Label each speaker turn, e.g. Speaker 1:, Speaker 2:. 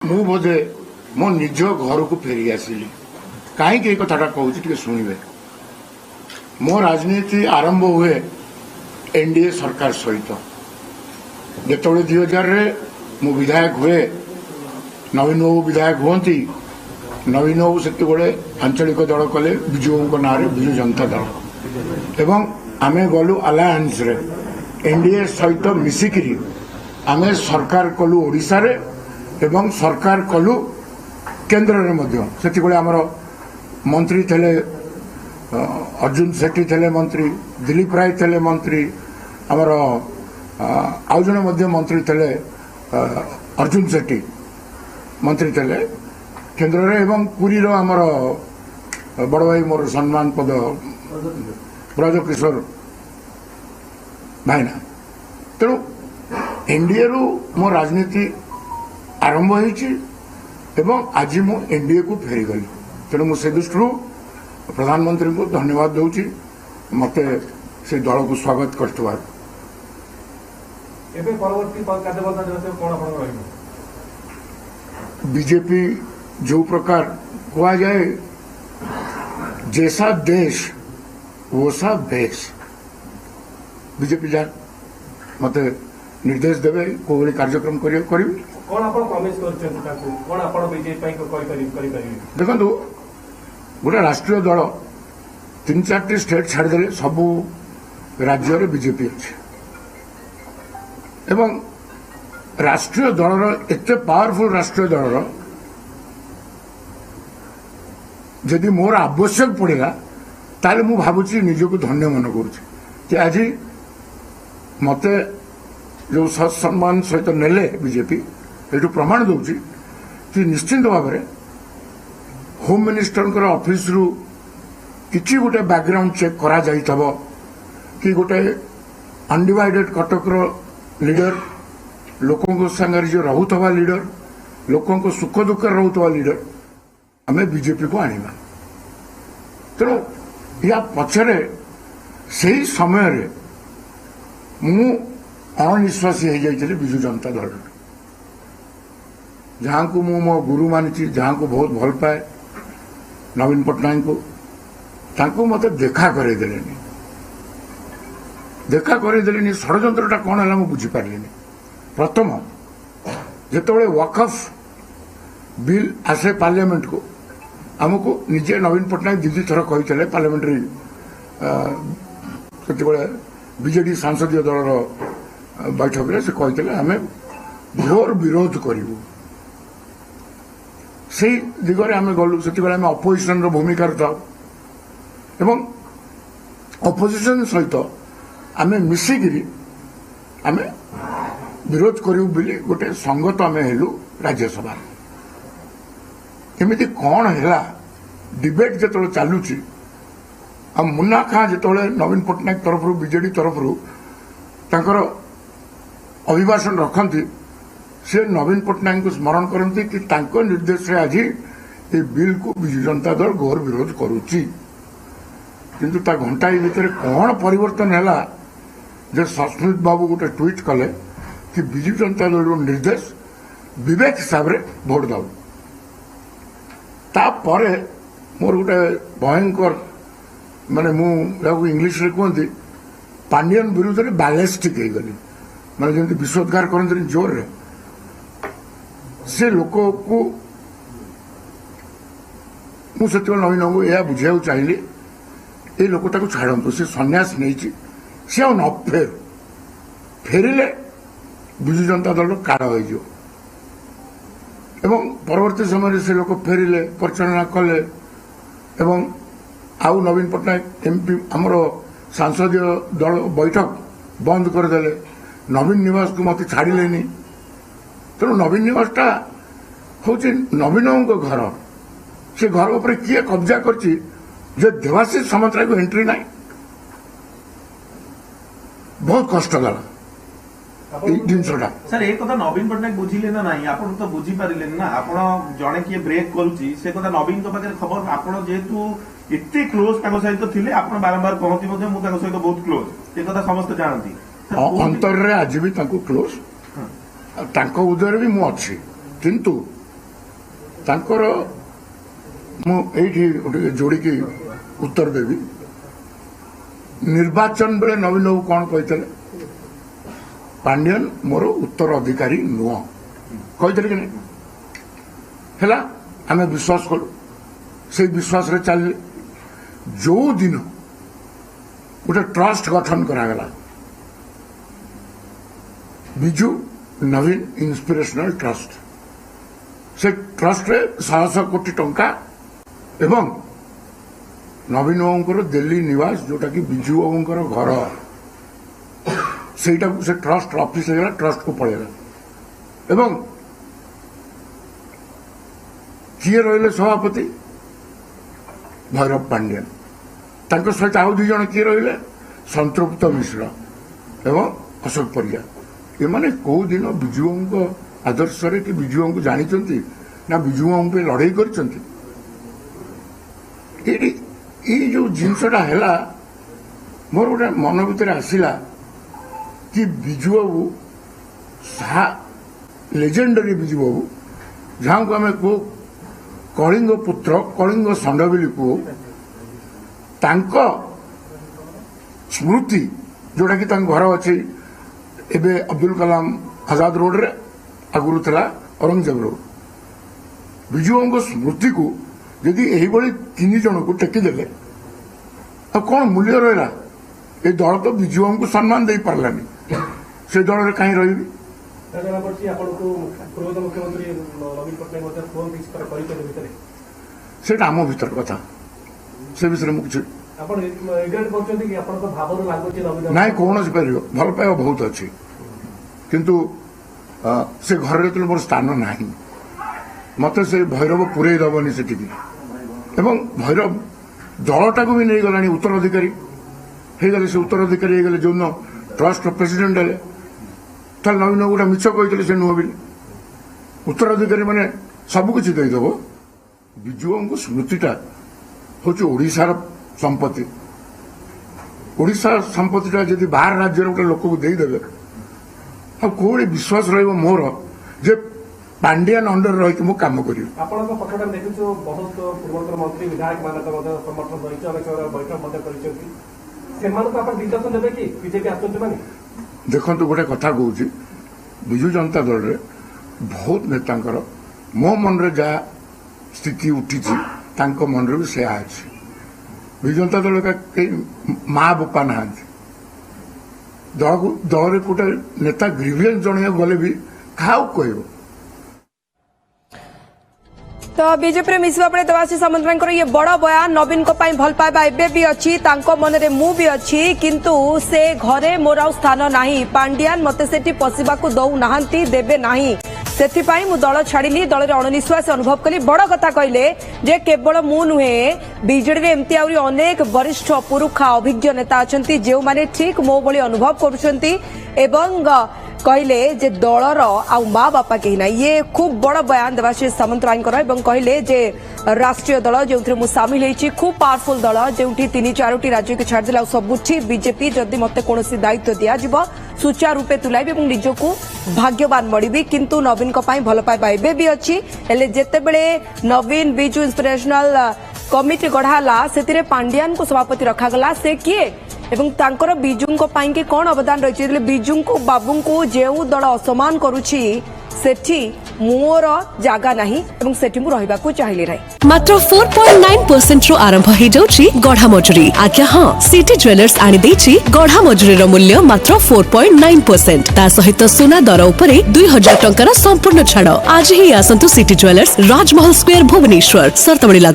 Speaker 1: ମୁଁ ବୋଧେ ମୋ ନିଜ ଘରକୁ ଫେରି ଆସିଲି। କାହିଁକି ଏ କଥାଟା କହୁଛି ଟିକେ ଶୁଣିବେ। ମୋ ରାଜନୀତି ଆରମ୍ଭ ହୁଏ ଏନଡିଏ ସରକାର ସହିତ। ଯେତେବେଳେ 2000ରେ ମୁଁ ବିଧାୟକ ହୁଏ, ନବୀନ ବାବୁ ବିଧାୟକ ହୁଅନ୍ତି। ନବୀନ ବାବୁ ସେତେବେଳେ ଆଞ୍ଚଳିକ ଦଳ କଲେ ବିଜୁବାବୁଙ୍କ ନାଁରେ ବିଜୁ ଜନତା ଦଳ, ଏବଂ ଆମେ ଗଲୁ ଆଲାଏନ୍ସରେ ଏନଡିଏ ସହିତ ମିଶିକିରି ଆମେ ସରକାର କଲୁ ଓଡ଼ିଶାରେ ଏବଂ ସରକାର କଲୁ କେନ୍ଦ୍ରରେ ମଧ୍ୟ। ସେତେବେଳେ ଆମର ମନ୍ତ୍ରୀ ଥିଲେ अर्जुन सेठी थे मंत्री, दिलीप राय थे मंत्री, आमर आउ जड़े मंत्री थे अर्जुन सेठी मंत्री थे केन्द्र एवं पुरी आमर बड़ भाई मोर सम्मान पद ब्रजकिशोर भाईना। तेणु एनडीए रु मो राजनीति आरंभ होती आज मु एनडीए को फेरीगली। तेणु मुझे दृष्टि प्रधानमंत्री को धन्यवाद दूची मत से दल को स्वागत कर। बीजेपी जो प्रकार कहा जाए जैसा देश वो सा भेष, बीजेपी जान मत निर्देश देवे को कार्यक्रम देखो गोटे राष्ट्रीय दल 3-4 स्टेट छाड़देले सबू राज्य बीजेपी अच्छे एवं राष्ट्रीय दलर एते पावरफुल राष्ट्रीय दलर जदि मोर आवश्यक पड़ा ताले मु भावुची निजको धन्य मन करुच्ची कि आज मते जो सत्सम्मान सहित नेले बीजेपी ये प्रमाण दूची कि निश्चिंत भाव में होम मिनिस्टर ऑफिस रु किसी गोटे बैकग्राउंड चेक करा जाई थबो कि गोटे अनडिवाइडेड कटक लीडर लोकों को संगे जो रहूथवा लीडर लोकों को सुख दुख रहूथवा लीडर आमे बीजेपी को आनिबा। तेणु या पछरे सही समय रे मु अनिश्वासी हो जाइए विजु जनता दल, जहाँ को मु मो गुरु मानी, जहाँ को बहुत भल पाए नवीन पट्टनायक को तांको मत देखा करेदेलेनी षड्यंत्रटा कौन है मुझे बुझीपारे। प्रथम जिते वकफ बिल आसे पार्लियामेंट को आमको निजे नवीन पट्टनायक दीदी थर कही पार्लियामेंट्री बीजेडी सांसदीय दल बैठक में से कही आम घोर विरोध करूँ से दिगरे आम गलु से अपोजिशन भूमिका था एवं अपोजिशन सहित आम मिसिकी आम विरोध करूँ गोटे संगत आम हेलु राज्यसभा। एमती कौन है डिबेट जो चलुची मुन्ना खां जो नवीन पट्टनायक तरफ बीजेडी तरफ अभिभाषण रखती से नवीन पट्टनायक को स्मरण करती कि तांको निर्देश से आज ये बिल को विजु जनता दल घोर विरोध करुच्ची। किंतु ता घंटाई भितर कौन परिवर्तन है जो सस्मित बाबू गोटे ट्वीट कले कि विजु जनता दल निर्देश विवेक हिसाब से भोट दाऊ। तापर मोर गोटे भयंकर माने मु इंग्लिश रे कहते पांडियन विरुद्ध में बैलेस्टिक हो गली माने जमी विश्वोद्गार करते जोर रे से लोक को मुझे नवीन बाबू यह बुझा चाहिए ये लोकटा को छाड़ू से सन्यास नहीं सी न फेरिले विजु जनता दल काल हो परवर्ती समय से लोक फेरिले परिचालना कले एवं आउ नवीन पट्टनायक एमपी आमर सांसदीय दल बैठक बंद करदे नवीन निवास को मत छाड़िले। तेणु नवीन निवासटा हूँ नवीन घर से घर पर किए कब्जा कर देवाशीष सामंतराय को एंट्री ना बहुत कष्ट गला जिनसा
Speaker 2: सर एक कथा नवीन पट्टनायक बुझिले ना नहीं आप तो बुझी पारे ना आप जड़े किए ब्रेक करुच्ची से कथा नवीन पाखे खबर आप जेहेतु एते क्लोज सहित थे आप बारंबार कहती सहित बहुत क्लोज से कथा समस्त जानती
Speaker 1: अंतर आज भी क्लोज उदय भी मुझे किंतु ତାଙ୍କର ମୁଁ ଏଇଠି ଗୋଟେ ଯୋଡ଼ିକି ଉତ୍ତର ଦେବି। ନିର୍ବାଚନ ବେଳେ ନବୀନ ବାବୁ କ'ଣ କହିଥିଲେ? ପାଣ୍ଡିଆନ ମୋର ଉତ୍ତର ଅଧିକାରୀ ନୁହଁ କହିଥିଲେ କି ନାହିଁ? ହେଲା, ଆମେ ବିଶ୍ୱାସ କଲୁ, ସେଇ ବିଶ୍ୱାସରେ ଚାଲିଲେ। ଯୋଉ ଦିନ ଗୋଟେ ଟ୍ରଷ୍ଟ ଗଠନ କରାଗଲା, ବିଜୁ ନବୀନ ଇନ୍ସପିରେସନାଲ ଟ୍ରଷ୍ଟ, ସେ ଟ୍ରଷ୍ଟରେ 100 କୋଟି ଟଙ୍କା ଏବଂ ନବୀନ ବାବୁଙ୍କର ଦିଲ୍ଲୀ ନିବାସ ଯୋଉଟାକି ବିଜୁ ବାବୁଙ୍କର ଘର, ସେଇଟାକୁ ସେ ଟ୍ରଷ୍ଟ ଅଫିସ ହେଇଗଲା, ଟ୍ରଷ୍ଟକୁ ପଳେଇଲା। ଏବଂ କିଏ ରହିଲେ ସଭାପତି? ଭୈରବ ପାଣ୍ଡିଆନ। ତାଙ୍କ ସହିତ ଆଉ 2 ଜଣ କିଏ ରହିଲେ? ସନ୍ତୃପ୍ତ ମିଶ୍ର ଏବଂ ଅଶୋକ ପରିଜା। ଏମାନେ କୋଉ ଦିନ ବିଜୁବାବୁଙ୍କ ଆଦର୍ଶରେ କି ବିଜୁବାବୁଙ୍କୁ ଜାଣିଛନ୍ତି ନା ବିଜୁବାବୁଙ୍କ ପାଇଁ ଲଢ଼େଇ କରିଛନ୍ତି? ଏଇ ଯୋଉ ଜିନିଷଟା ହେଲା, ମୋର ଗୋଟେ ମନ ଭିତରେ ଆସିଲା କି ବିଜୁବାବୁ ଲେଜେଣ୍ଡାରୀ ବିଜୁବାବୁ, ଯାହାଙ୍କୁ ଆମେ କହୁ କଳିଙ୍ଗ ପୁତ୍ର, କଳିଙ୍ଗ ଷଣ୍ଢ ବୋଲି କହୁ, ତାଙ୍କ ସ୍ମୃତି ଯୋଉଟାକି ତାଙ୍କ ଘର ଅଛି ଏବେ ଅବଦୁଲ କଲାମ ଆଜାଦ ରୋଡରେ, ଆଗରୁ ଥିଲା ଔରଙ୍ଗଜେବ ରୋଡ। ବିଜୁବାବୁଙ୍କ ସ୍ମୃତିକୁ ଯଦି ଏହିଭଳି 3 ଜଣଙ୍କୁ ଟେକିଦେଲେ ଆଉ କ'ଣ ମୂଲ୍ୟ ରହିଲା? ଏ ଦଳ ତ ବିଜୁବାବୁଙ୍କୁ ସମ୍ମାନ ଦେଇପାରିଲାନି, ସେ ଦଳରେ କାହିଁ ରହିବି? ସେଇଟା ଆମ ଭିତର କଥା, ସେ ବିଷୟରେ ମୁଁ କିଛି ନାଇଁ କୌଣସି ପାରିବ। ଭଲ ପାଇବା ବହୁତ ଅଛି, କିନ୍ତୁ ସେ ଘରରେ ଯେତେବେଳେ ମୋର ସ୍ଥାନ ନାହିଁ, ମତେ ସେ ଭୈରବ ପୁରେଇ ଦେବନି ସେଠିକି। ଏବଂ ଭୈରବ ଦଳଟାକୁ ବି ନେଇଗଲାଣି ଉତ୍ତରାଧିକାରୀ ହେଇଗଲେ। ସେ ଉତ୍ତରାଧିକାରୀ ହେଇଗଲେ ଯୋଉଦିନ ଟ୍ରଷ୍ଟର ପ୍ରେସିଡେଣ୍ଟ ହେଲେ, ତାହେଲେ ନବୀନ ଗୋଟେ ମିଛ କହିଥିଲେ ସେ ନୁହଁ ବୋଲି। ଉତ୍ତରାଧିକାରୀ ମାନେ ସବୁକିଛି ଦେଇଦେବ। ବିଜୁବାବୁଙ୍କ ସ୍ମୃତିଟା ହଉଛି ଓଡ଼ିଶାର ସମ୍ପତ୍ତି। ଓଡ଼ିଶା ସମ୍ପତ୍ତିଟା ଯଦି ବାହାର ରାଜ୍ୟର ଗୋଟେ ଲୋକକୁ ଦେଇଦେବେ, ଆଉ କୋଉଠି ବିଶ୍ୱାସ ରହିବ ମୋର ଯେ ପାଣ୍ଡିଆନ ଅଣ୍ଡରରେ ରହିକି ମୁଁ କାମ କରିବି?
Speaker 3: ଆପଣଙ୍କ ପଛଟା ଦେଖୁଛୁ, ବହୁତ ପୂର୍ବତନ ମନ୍ତ୍ରୀ ବିଧାୟକ ମାନଙ୍କ ମଧ୍ୟ ସମର୍ଥନ ରହିଛି, ଅନେକ ବୈଠକ ମଧ୍ୟ କରିଛନ୍ତି। ସେମାନଙ୍କୁ ଆପଣ ଦିଗ୍ଦର୍ଶନ ଦେବେ କି ବିଜେପି ଆସୁଛନ୍ତି ମାନେ?
Speaker 1: ଦେଖନ୍ତୁ, ଗୋଟେ କଥା କହୁଛି, ବିଜୁ ଜନତା ଦଳରେ ବହୁତ ନେତାଙ୍କର ମୋ ମନରେ ଯାହା ସ୍ଥିତି ଉଠିଛି ତାଙ୍କ ମନରେ ବି ସେୟା ଅଛି। ବିଜୁ ଜନତା ଦଳ କେହି ମା ବାପା ନାହାନ୍ତି। ଦଳରେ ଗୋଟେ ନେତା ଗ୍ରିଭିଏନ୍ସ ଜଣେଇବାକୁ ଗଲେ ବି କାହାକୁ କହିବ?
Speaker 4: तो बीजेपी में मिसवा पड़े देवाशीष सामंतराय ये बड़ बयान। नवीन को पाई भल पाइबा एबे भी अच्छी, तांको मन रे मु भी अच्छी, किंतु से घरे मोर आउ स्थान नाही। पांडियान मते सेठी पसिबाकू दउ नाहंती, देबे नाही। सेथिपाई मु दल छाड़िली, दल रे अणनिश्वास अनुभव कली। बड़ कथा कहले जे केवल मु नुहे, बीजेडी रे एमती आउरी अनेक वरिष्ठ पुरुखा अभिज्ञ नेता अछंती जेउ माने ठीक मो भली अनुभव करूछंती एवं कहले जे दलर आउ माँ बापा कहीं ना। ये खूब बड़ बयान देवाशीष सामंतराय कहले जे राष्ट्रीय दल जो मु सामिल होती खूब पावरफुल दल जो 3-4टी राज्य को छाड़देला सबुठी बीजेपी जदि मते कौन दायित्व दिज्व सुचारू रूपे तुलाइबी और निजको भाग्यवान मड़बी। किंतु नवीन को पाई भल पाइबा एबे भी अच्छी, हेले जेतेबेले नवीन बिजू इंस्पिरेशनल कमिटी गढ़ाला से पांडियान को सभापति रखागला। से किए एवं तांकर बिजुंको पाई के कौन अवदान रही? बिजुंको बाबुंको जेउ दल असमान करुछि सेठी मोर जागा नाही एवं सेठी मु रहिबाकू चाहिली नाही।
Speaker 5: मात्र 4.9% रो आरंभ हे जाउछि गढ़ा मजुरी। आज्ञा हां, सिटी ज्वेलर्स आनी देछि गढ़ा मजुरी रो मूल्य मात्र 4.9%। ता सहित सोना दर उपरे 2000 टंकार संपूर्ण छाड़। आज ही आसंतु सिटी ज्वेलर्स, राजमहल स्क्वायर, भुवनेश्वर। सर्तवड़ी